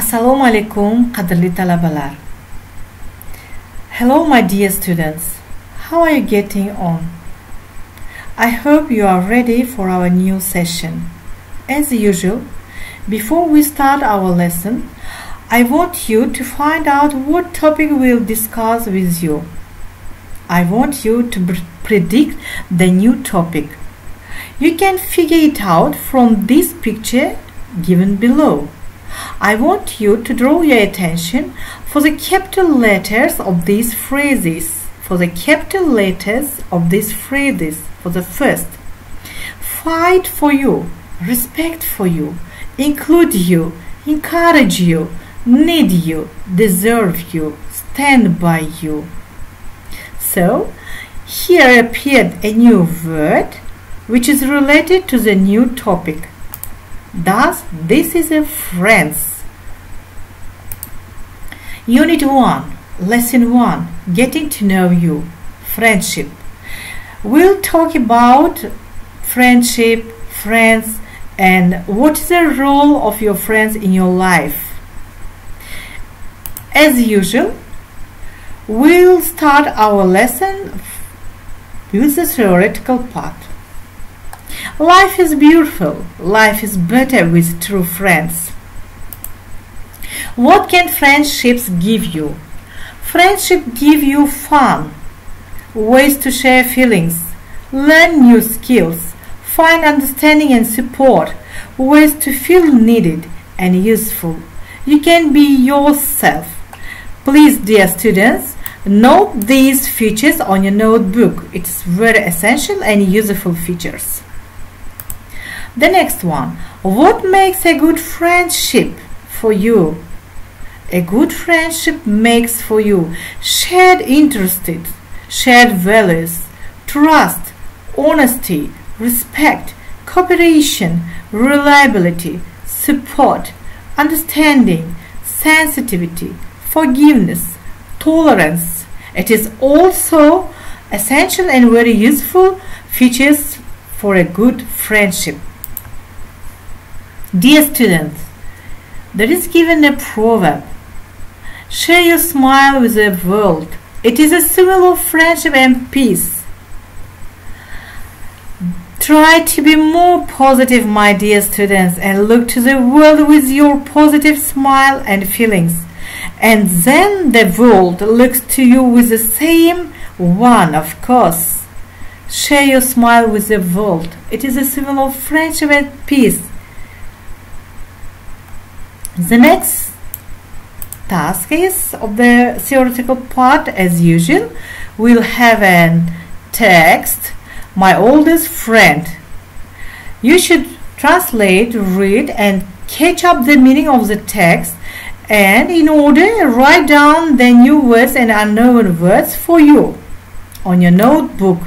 Assalomu alaikum, qadrli talabalar. Hello my dear students. How are you getting on? I hope you are ready for our new session. As usual, before we start our lesson, I want you to find out what topic we'll discuss with you. I want you to predict the new topic. You can figure it out from this picture given below. I want you to draw your attention for the capital letters of these phrases. For the capital letters of these phrases. For the first, fight for you, respect for you, include you, encourage you, need you, deserve you, stand by you. So, here appeared a new word which is related to the new topic. Thus, this is a friends. Unit 1, Lesson 1, Getting to know you, friendship. We'll talk about friendship, friends, and what is the role of your friends in your life. As usual, we'll start our lesson with the theoretical part. Life is beautiful. Life is better with true friends. What can friendships give you? Friendship give you fun, ways to share feelings, learn new skills, find understanding and support, ways to feel needed and useful. You can be yourself. Please, dear students, note these features on your notebook. It's very essential and useful features. The next one, what makes a good friendship for you? A good friendship makes for you shared interests, shared values, trust, honesty, respect, cooperation, reliability, support, understanding, sensitivity, forgiveness, tolerance. It is also essential and very useful features for a good friendship. Dear students, there is given a proverb. Share your smile with the world. It is a symbol of friendship and peace. Try to be more positive, my dear students, and look to the world with your positive smile and feelings. And then the world looks to you with the same one, of course. Share your smile with the world. It is a symbol of friendship and peace. The next task is of the theoretical part. As usual, we'll have a text, my oldest friend. You should translate, read and catch up the meaning of the text, and in order write down the new words and unknown words for you on your notebook.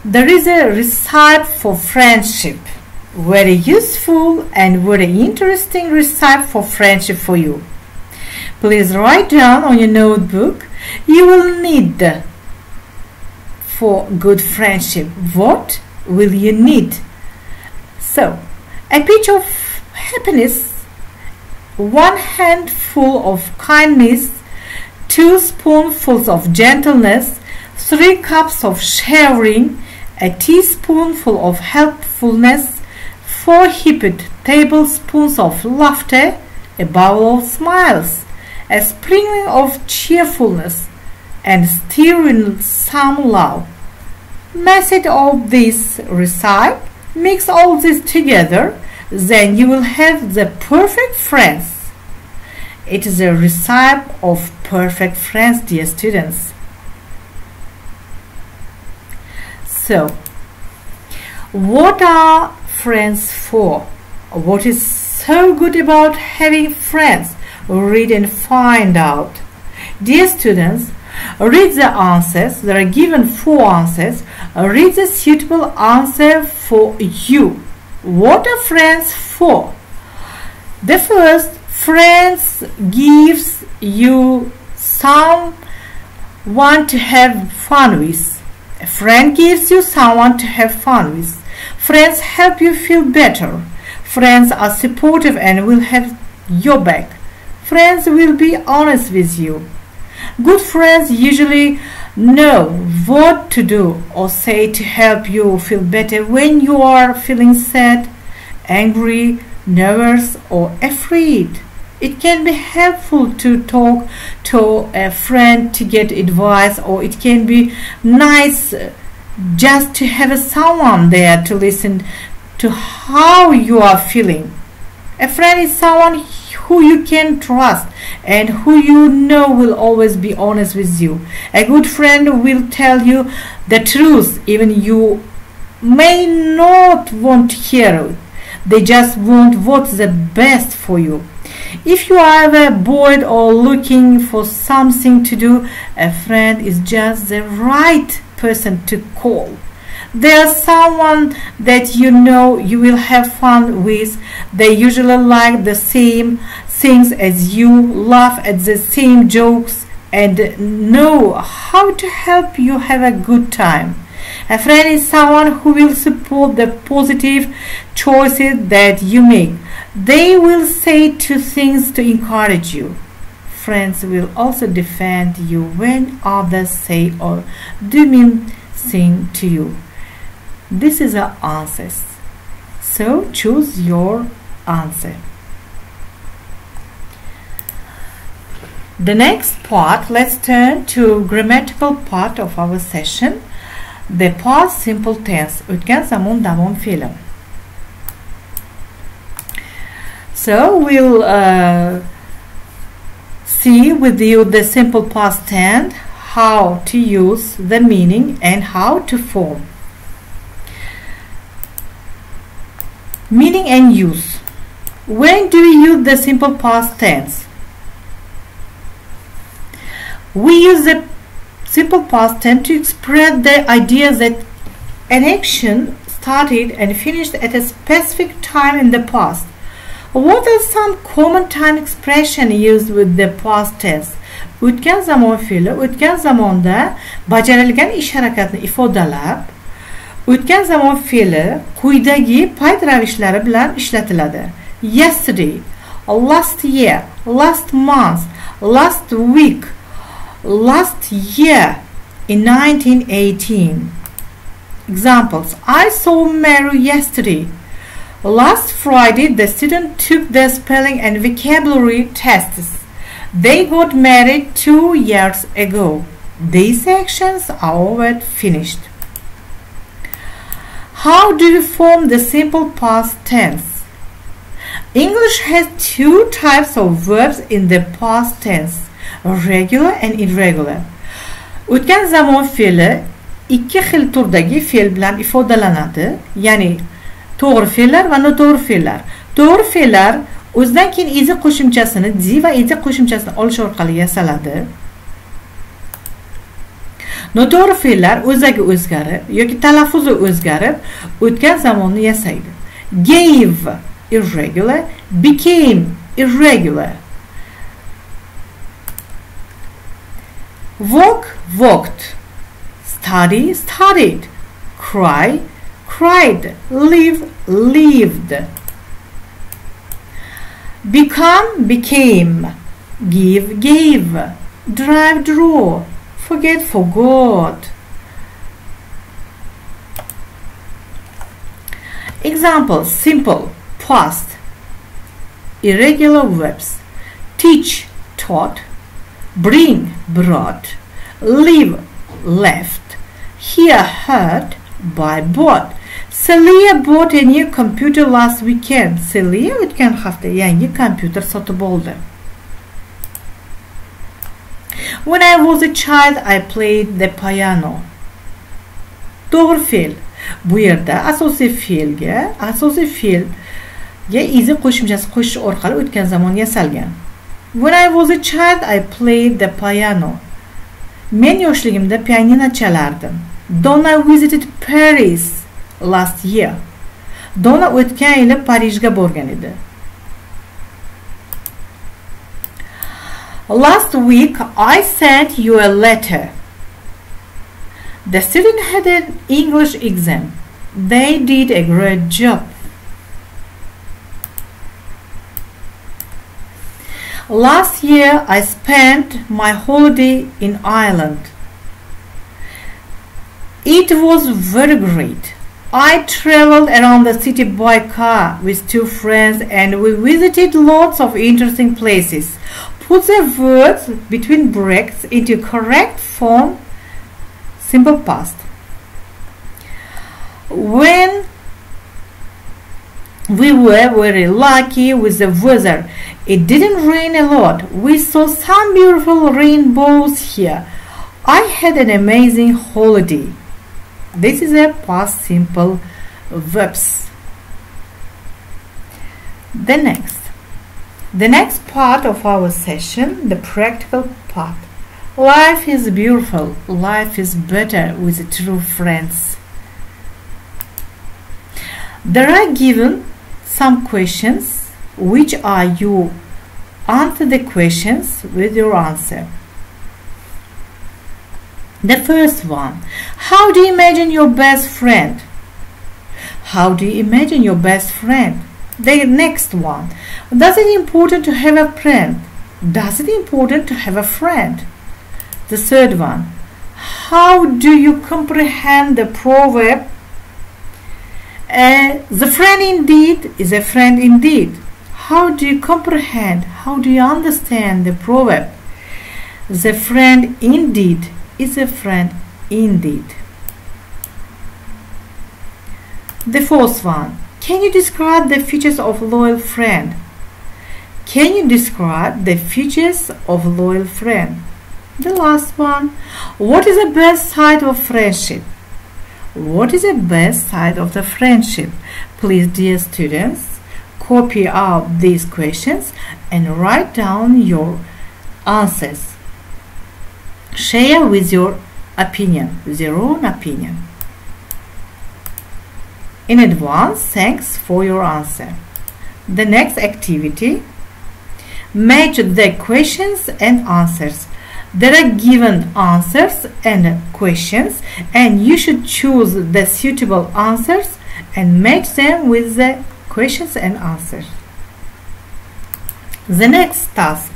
There is a recipe for friendship. Very useful and very interesting recipe for friendship for you. Please write down on your notebook. You will need for good friendship. What will you need? So, a pinch of happiness, 1 handful of kindness, 2 spoonfuls of gentleness, 3 cups of sharing, a teaspoonful of helpfulness, 4 heaped tablespoons of laughter, a bowl of smiles, a sprinkling of cheerfulness, and stir in some love. Message of this recipe, mix all this together, then you will have the perfect friends. It is a recipe of perfect friends, dear students. So, what are friends for? What is so good about having friends? Read and find out. Dear students, read the answers. There are given 4 answers. Read the suitable answer for you. What are friends for? The first, friends gives you someone to have fun with. A friend gives you someone to have fun with. Friends help you feel better. Friends are supportive and will have your back. Friends will be honest with you. Good friends usually know what to do or say to help you feel better when you are feeling sad, angry, nervous, or afraid. It can be helpful to talk to a friend to get advice, or it can be nice just to have someone there to listen to how you are feeling. A friend is someone who you can trust and who you know will always be honest with you. A good friend will tell you the truth even you may not want to hear it. They just want what's the best for you. If you are ever bored or looking for something to do, a friend is just the right person to call. They are someone that you know you will have fun with. They usually like the same things as you, laugh at the same jokes, and know how to help you have a good time. A friend is someone who will support the positive choices that you make. They will say two things to encourage you. Friends will also defend you when others say or do mean things to you. This is our answers. So choose your answer. The next part, let's turn to grammatical part of our session. The past simple tense. O'tgan zamon davom fe'li. So we'll see with you the simple past tense, how to use the meaning and how to form. Meaning and use. When do we use the simple past tense? We use the simple past tense to express the idea that an action started and finished at a specific time in the past. What are some common time expression used with the past tense? O'tgan zamon fe'li o'tgan zamonda bajarilgan ish harakatni ifodalab, o'tgan zamon fe'li quyidagi payt ravishlari bilan ishlatiladi. Yesterday, last year, last month, last week, last year, in 1918. Examples: I saw Mary yesterday. Last Friday, the student took their spelling and vocabulary tests. They got married 2 years ago. These actions are already finished. How do we form the simple past tense? English has two types of verbs in the past tense, regular and irregular. O'tgan zamon fe'li ikki xil turdagi fe'l bilan ifodalanadi, ya'ni to'g'ri fe'llar va noto'g'ri fe'llar. To'g'ri fe'llar o'zidan keyin ezi qo'shimchasini di va ezi qo'shimchasini olish orqali yasaladi. Noto'g'ri fe'llar o'zagi o'zgarib yoki talaffuzi o'zgarib o'tgan zamonni yasaydi. Gave irregular, became irregular. Walk, walked. Study, studied. Cry, cried. Live, lived. Become, became. Give, gave. Drive, drove. Forget, forgot. Examples: simple, past. Irregular verbs: teach, taught. Bring, brought. Leave, left. Hear, heard. Buy, bought. Celia bought a new computer last weekend. Celia o'tgan hafta yangi kompyuter sotib oldi. When I was a child, I played the piano. To'g'ri fe'l. Bu yerda asosiy fe'lga ezi qo'shimchasi qo'shish orqali o'tgan zamon yasalgan. When I was a child, I played the piano. Men yoshligimda pianino chalardim. Donna visited Paris last year. Donna o'tgan yili Parijga borgan edi. Last week, I sent you a letter. The student had an English exam. They did a great job. Last year I spent my holiday in Ireland. It was very great. I traveled around the city by car with 2 friends and we visited lots of interesting places. Put the words between brackets into correct form, simple past. When we were very lucky with the weather. It didn't rain a lot. We saw some beautiful rainbows here. I had an amazing holiday. This is a past simple verbs. The next part of our session, the practical part. Life is beautiful. Life is better with true friends. There are given some questions which are you answer the questions with your answer. The first one, how do you imagine your best friend? How do you imagine your best friend? The next one, does it important to have a friend? Does it important to have a friend? The third one, how do you comprehend the proverb, the friend indeed is a friend indeed? How do you comprehend, how do you understand the proverb, the friend indeed is a friend indeed? The fourth one, can you describe the features of a loyal friend? Can you describe the features of a loyal friend? The last one, what is the best side of friendship? What is the best side of the friendship? Please, dear students, copy out these questions and write down your answers. Share with your opinion, with your own opinion. In advance, thanks for your answer. The next activity, match the questions and answers. There are given answers and questions and you should choose the suitable answers and match them with the questions and answers. The next task,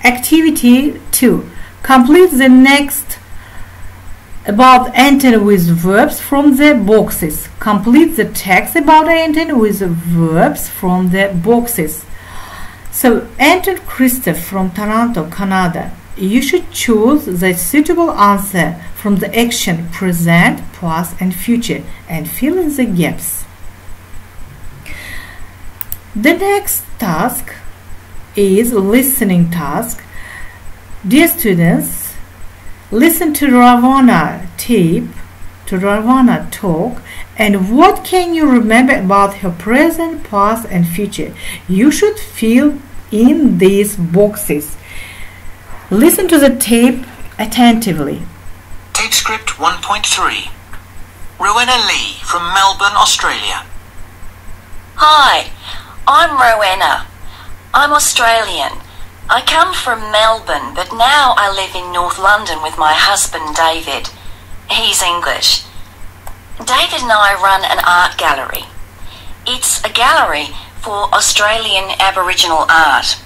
activity 2. Complete the next about enter with verbs from the boxes. Complete the text about enter with verbs from the boxes. So, enter Christophe from Toronto, Canada. You should choose the suitable answer from the action present, past and future and fill in the gaps. The next task is listening task. Dear students, listen to Ravana tape, to Ravana talk, and what can you remember about her present, past and future? You should fill in these boxes. Listen to the tape attentively. Tape script 1.3. Rowena Lee from Melbourne, Australia. Hi, I'm Rowena. I'm Australian. I come from Melbourne, but now I live in North London with my husband David. He's English. David and I run an art gallery. It's a gallery for Australian Aboriginal art.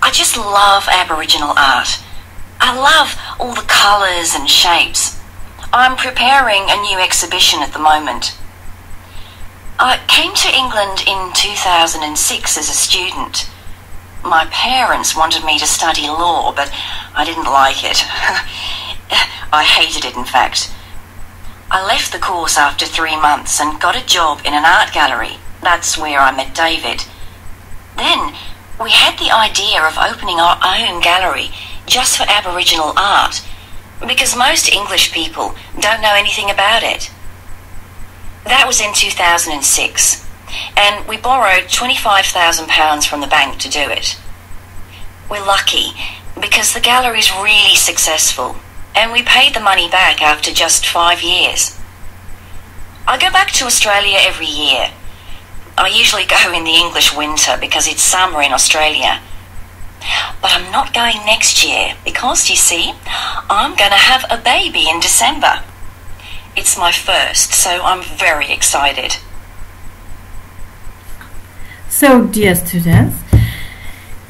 I just love Aboriginal art. I love all the colours and shapes. I'm preparing a new exhibition at the moment. I came to England in 2006 as a student. My parents wanted me to study law, but I didn't like it. I hated it, in fact. I left the course after 3 months and got a job in an art gallery. That's where I met David. Then we had the idea of opening our own gallery just for Aboriginal art, because most English people don't know anything about it. That was in 2006, and we borrowed £25,000 from the bank to do it. We're lucky because the gallery's really successful, and we paid the money back after just 5 years. I go back to Australia every year. I usually go in the English winter because it's summer in Australia. But I'm not going next year because, you see, I'm going to have a baby in December. It's my first, so I'm very excited. So, dear students,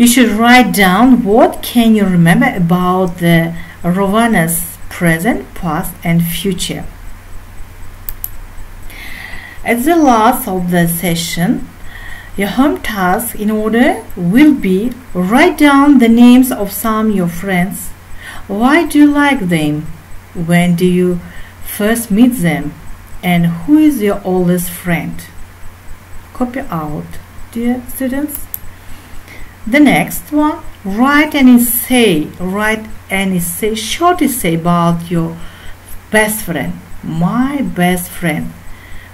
You should write down what can you remember about the Rowana's present, past and future. At the last of the session, your home task in order will be write down the names of some of your friends. Why do you like them? When do you first meet them? And who is your oldest friend? Copy out, dear students. The next one, write an essay. Write an essay, short essay about your best friend. My best friend.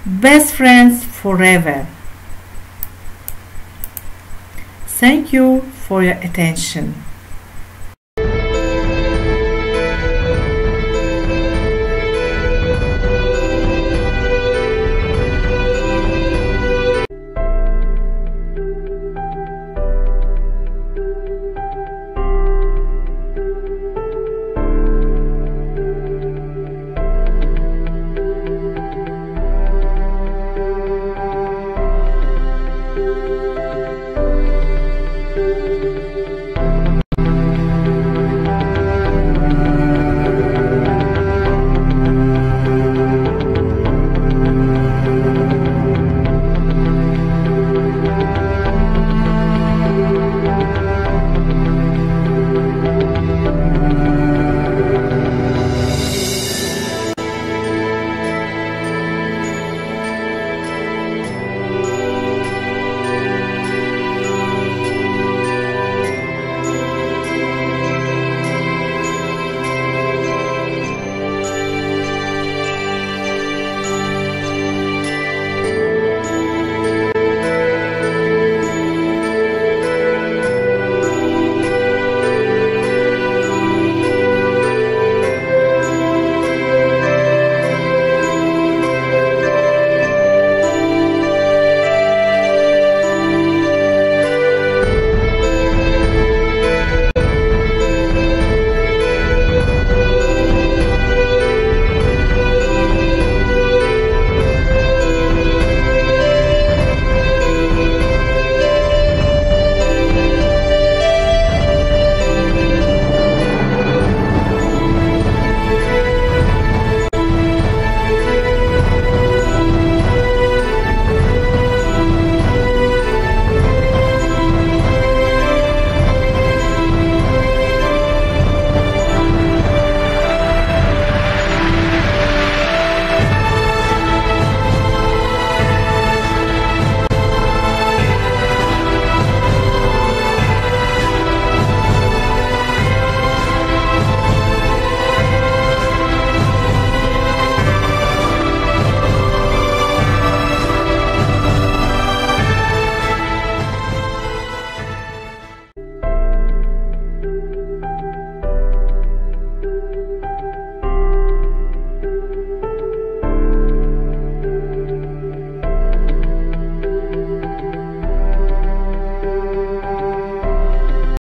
Best friends forever. Thank you for your attention.